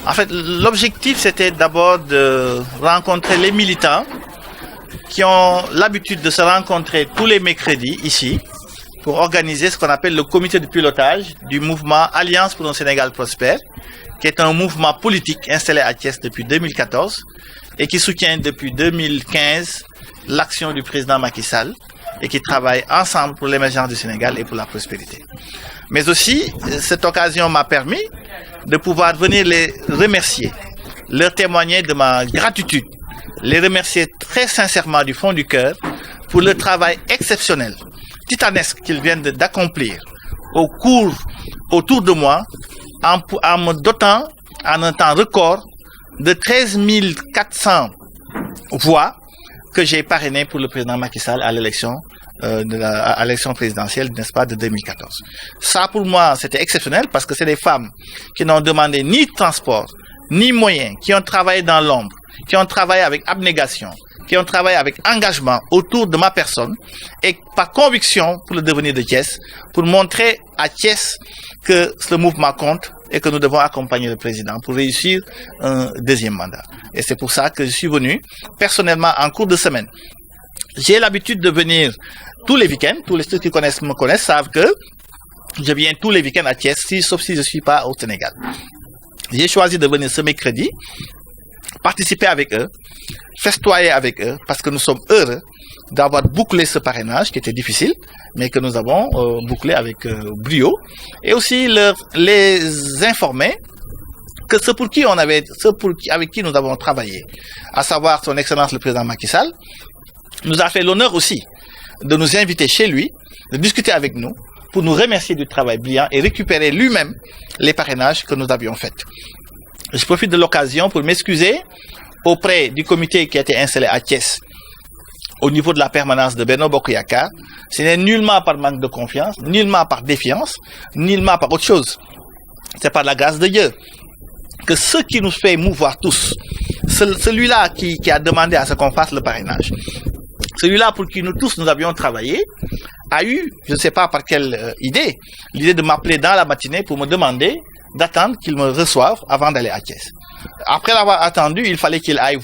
En fait, l'objectif, c'était d'abord de rencontrer les militants qui ont l'habitude de se rencontrer tous les mercredis ici pour organiser ce qu'on appelle le comité de pilotage du mouvement Alliance pour un Sénégal prospère, qui est un mouvement politique installé à Thiès depuis 2014 et qui soutient depuis 2015 l'action du président Macky Sall et qui travaille ensemble pour l'émergence du Sénégal et pour la prospérité. Mais aussi, cette occasion m'a permis de pouvoir venir les remercier, leur témoigner de ma gratitude, les remercier très sincèrement du fond du cœur pour le travail exceptionnel, titanesque qu'ils viennent d'accomplir autour de moi en me dotant en un temps record de 13 400 voix que j'ai parrainées pour le président Macky Sall à l'élection présidentielle, n'est-ce pas, de 2014. Ça, pour moi, c'était exceptionnel parce que c'est des femmes qui n'ont demandé ni transport, ni moyens, qui ont travaillé dans l'ombre, qui ont travaillé avec abnégation, qui ont travaillé avec engagement autour de ma personne et par conviction pour le devenir de Thiès, pour montrer à Thiès que ce mouvement compte et que nous devons accompagner le président pour réussir un deuxième mandat. Et c'est pour ça que je suis venu personnellement en cours de semaine. J'ai l'habitude de venir tous les week-ends, ceux qui me connaissent savent que je viens tous les week-ends à Thiès, sauf si je ne suis pas au Sénégal. J'ai choisi de venir ce mercredi, participer avec eux, festoyer avec eux, parce que nous sommes heureux d'avoir bouclé ce parrainage qui était difficile, mais que nous avons bouclé avec brio, et aussi les informer que avec qui nous avons travaillé, à savoir son Excellence le président Macky Sall, nous a fait l'honneur aussi de nous inviter chez lui, de discuter avec nous, pour nous remercier du travail brillant et récupérer lui-même les parrainages que nous avions faits. Je profite de l'occasion pour m'excuser auprès du comité qui a été installé à Thiès au niveau de la permanence de Benno Bokk Yakaar. Ce n'est nullement par manque de confiance, nullement par défiance, nullement par autre chose. C'est par la grâce de Dieu que ce qui nous fait mouvoir tous, celui-là qui a demandé à ce qu'on fasse le parrainage, celui-là pour qui nous tous nous avions travaillé, a eu, je ne sais pas par quelle idée, l'idée de m'appeler dans la matinée pour me demander d'attendre qu'il me reçoive avant d'aller à Thiès. Après l'avoir attendu, il fallait qu'il aille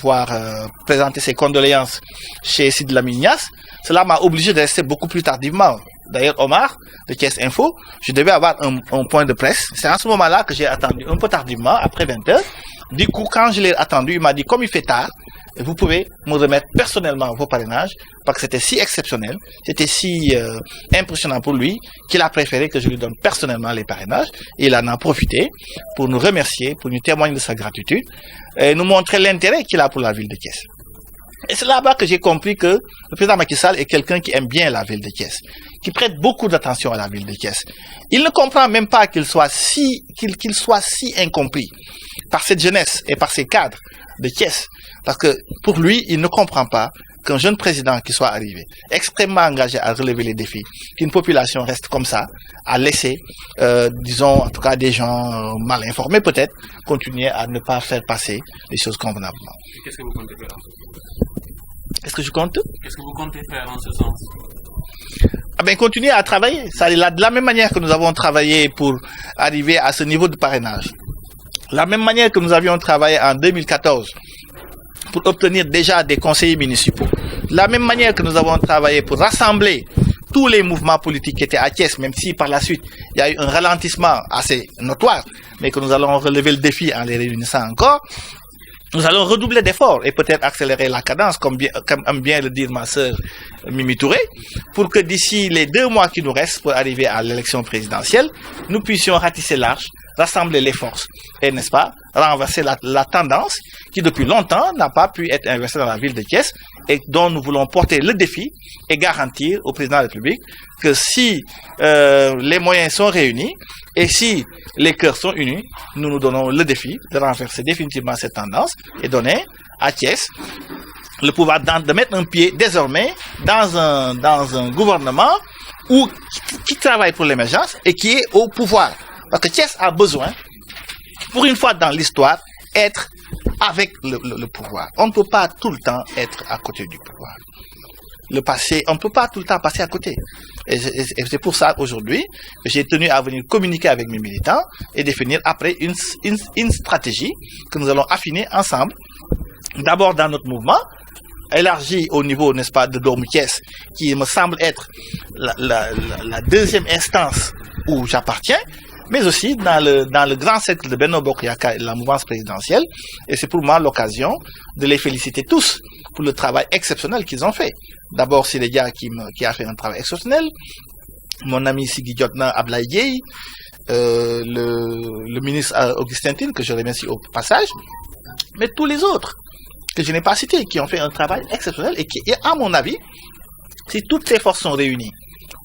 présenter ses condoléances chez Sidy Lamine Niasse. Cela m'a obligé de rester beaucoup plus tardivement. D'ailleurs, Omar, de Thiès Info, je devais avoir un point de presse. C'est à ce moment-là que j'ai attendu un peu tardivement, après 20h. Du coup, quand je l'ai attendu, il m'a dit, comme il fait tard, vous pouvez me remettre personnellement vos parrainages, parce que c'était si exceptionnel, c'était si impressionnant pour lui, qu'il a préféré que je lui donne personnellement les parrainages. Et il en a profité pour nous remercier, pour nous témoigner de sa gratitude, et nous montrer l'intérêt qu'il a pour la ville de Thiès. Et c'est là-bas que j'ai compris que le président Macky Sall est quelqu'un qui aime bien la ville de Thiès, qui prête beaucoup d'attention à la ville de Thiès. Il ne comprend même pas qu'il soit si incompris par cette jeunesse et par ces cadres de Thiès. Parce que pour lui, il ne comprend pas qu'un jeune président qui soit arrivé, extrêmement engagé à relever les défis, qu'une population reste comme ça, à laisser, disons, en tout cas des gens mal informés peut-être, continuer à ne pas faire passer les choses convenablement. Qu'est-ce que vous comptez faire en ce sens? Est-ce que je compte? Qu'est-ce que vous comptez faire en ce sens? Continuer à travailler. De la même manière que nous avons travaillé pour arriver à ce niveau de parrainage. La même manière que nous avions travaillé en 2014 pour obtenir déjà des conseillers municipaux. La même manière que nous avons travaillé pour rassembler tous les mouvements politiques qui étaient à Thiès, même si par la suite il y a eu un ralentissement assez notoire, mais que nous allons relever le défi en les réunissant encore. Nous allons redoubler d'efforts et peut-être accélérer la cadence, comme aime bien le dire ma sœur Mimi Touré, pour que d'ici les 2 mois qui nous restent pour arriver à l'élection présidentielle, nous puissions ratisser large, rassembler les forces et, n'est-ce pas, renverser la tendance qui depuis longtemps n'a pas pu être inversée dans la ville de Thiès et dont nous voulons porter le défi et garantir au président de la République que si les moyens sont réunis et si les cœurs sont unis, nous nous donnons le défi de renverser définitivement cette tendance et donner à Thiès le pouvoir de mettre un pied désormais dans un gouvernement qui travaille pour l'émergence et qui est au pouvoir. Parce que Thiès a besoin, pour une fois dans l'histoire, être avec le pouvoir. On ne peut pas tout le temps être à côté du pouvoir. Le passé, on ne peut pas tout le temps passer à côté. Et c'est pour ça aujourd'hui que j'ai tenu à venir communiquer avec mes militants et définir après une stratégie que nous allons affiner ensemble. D'abord dans notre mouvement, élargi au niveau, n'est-ce pas, de Doomu Thiès, qui me semble être la deuxième instance où j'appartiens, mais aussi dans le grand cercle de Benno Bokk Yakaar et la mouvance présidentielle. Et c'est pour moi l'occasion de les féliciter tous pour le travail exceptionnel qu'ils ont fait. D'abord, c'est les gars qui a fait un travail exceptionnel. Mon ami Siggi Diotna Ablaye Dièye, le ministre Augustin Tine, que je remercie au passage, mais tous les autres que je n'ai pas cités, qui ont fait un travail exceptionnel et qui, à mon avis, si toutes ces forces sont réunies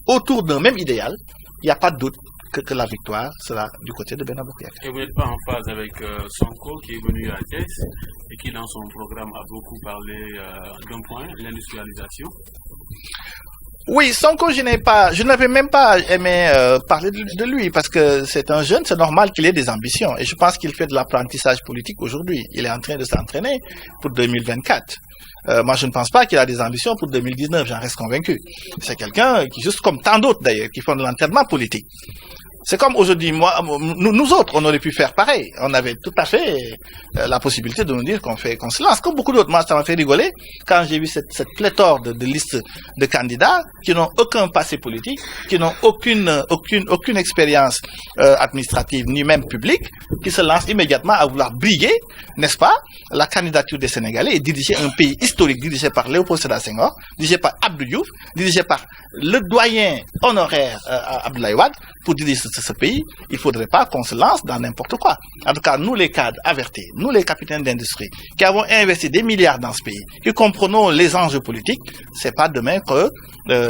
autour d'un même idéal, il n'y a pas de doute que la victoire sera du côté de Benno Bokk Yakaar. Et vous n'êtes pas en phase avec Sonko qui est venu à Thiès et qui dans son programme a beaucoup parlé d'un point, l'industrialisation? Oui, Sonko, je n'avais même pas aimé parler de lui parce que c'est un jeune, c'est normal qu'il ait des ambitions et je pense qu'il fait de l'apprentissage politique aujourd'hui. Il est en train de s'entraîner pour 2024. Moi, je ne pense pas qu'il a des ambitions pour 2019, j'en reste convaincu. C'est quelqu'un qui, juste comme tant d'autres d'ailleurs, qui font de l'entraînement politique. C'est comme aujourd'hui, nous autres, on aurait pu faire pareil. On avait tout à fait la possibilité de nous dire qu'on se lance. Comme beaucoup d'autres, moi, ça m'a fait rigoler quand j'ai vu cette pléthore de listes de candidats qui n'ont aucun passé politique, qui n'ont aucune expérience administrative ni même publique, qui se lancent immédiatement à vouloir briguer, n'est-ce pas, la candidature des Sénégalais et diriger un pays historique dirigé par Léopold Sédar Senghor, dirigé par Abdou Diouf, dirigé par le doyen honoraire Abdoulaye Wade. Pour diriger ce pays, il ne faudrait pas qu'on se lance dans n'importe quoi. En tout cas, nous les cadres avertis, nous les capitaines d'industrie, qui avons investi des milliards dans ce pays, qui comprenons les enjeux politiques, c'est pas demain que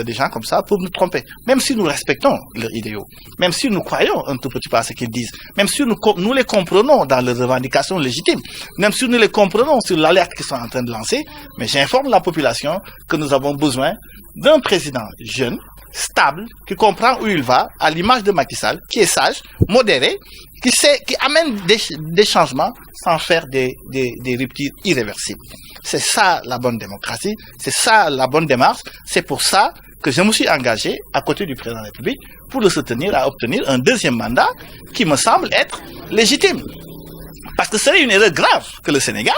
des gens comme ça peuvent nous tromper. Même si nous respectons leurs idéaux, même si nous croyons un tout petit peu à ce qu'ils disent, même si nous les comprenons dans leurs revendications légitimes, même si nous les comprenons sur l'alerte qu'ils sont en train de lancer, mais j'informe la population que nous avons besoin d'un président jeune, stable, qui comprend où il va, à l'image de Macky Sall, qui est sage, modéré, qui amène des changements sans faire des ruptures irréversibles. C'est ça la bonne démocratie, c'est ça la bonne démarche, c'est pour ça que je me suis engagé à côté du président de la République pour le soutenir à obtenir un deuxième mandat qui me semble être légitime. Parce que ce serait une erreur grave que le Sénégal,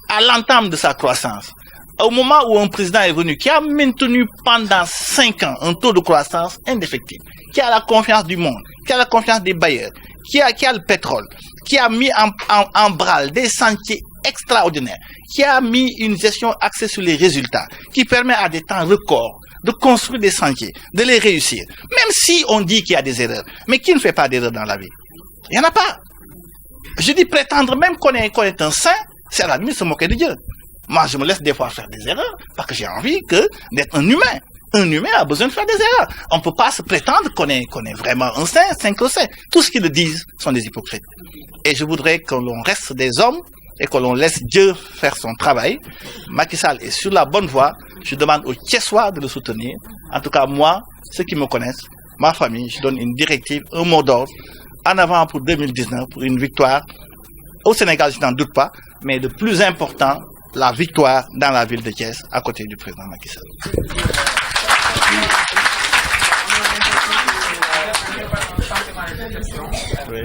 à l'entame de sa croissance, au moment où un président est venu, qui a maintenu pendant 5 ans un taux de croissance indéfectible, qui a la confiance du monde, qui a la confiance des bailleurs, qui a le pétrole, qui a mis en branle des sentiers extraordinaires, qui a mis une gestion axée sur les résultats, qui permet à des temps records de construire des sentiers, de les réussir. Même si on dit qu'il y a des erreurs, mais qui ne fait pas d'erreurs dans la vie? Il n'y en a pas. Je dis prétendre même qu'on est un saint, c'est à la limite se moquer de Dieu. Moi, je me laisse des fois faire des erreurs parce que j'ai envie d'être un humain. Un humain a besoin de faire des erreurs. On ne peut pas se prétendre qu'on est vraiment un saint, saint. Tout ce qu'ils disent sont des hypocrites. Et je voudrais que l'on reste des hommes et que l'on laisse Dieu faire son travail. Macky Sall est sur la bonne voie. Je demande aux Thiessois de le soutenir. En tout cas, moi, ceux qui me connaissent, ma famille, je donne une directive, un mot d'ordre, en avant pour 2019, pour une victoire. Au Sénégal, je n'en doute pas, mais le plus important, la victoire dans la ville de Thiès, à côté du président Macky Sall. Oui.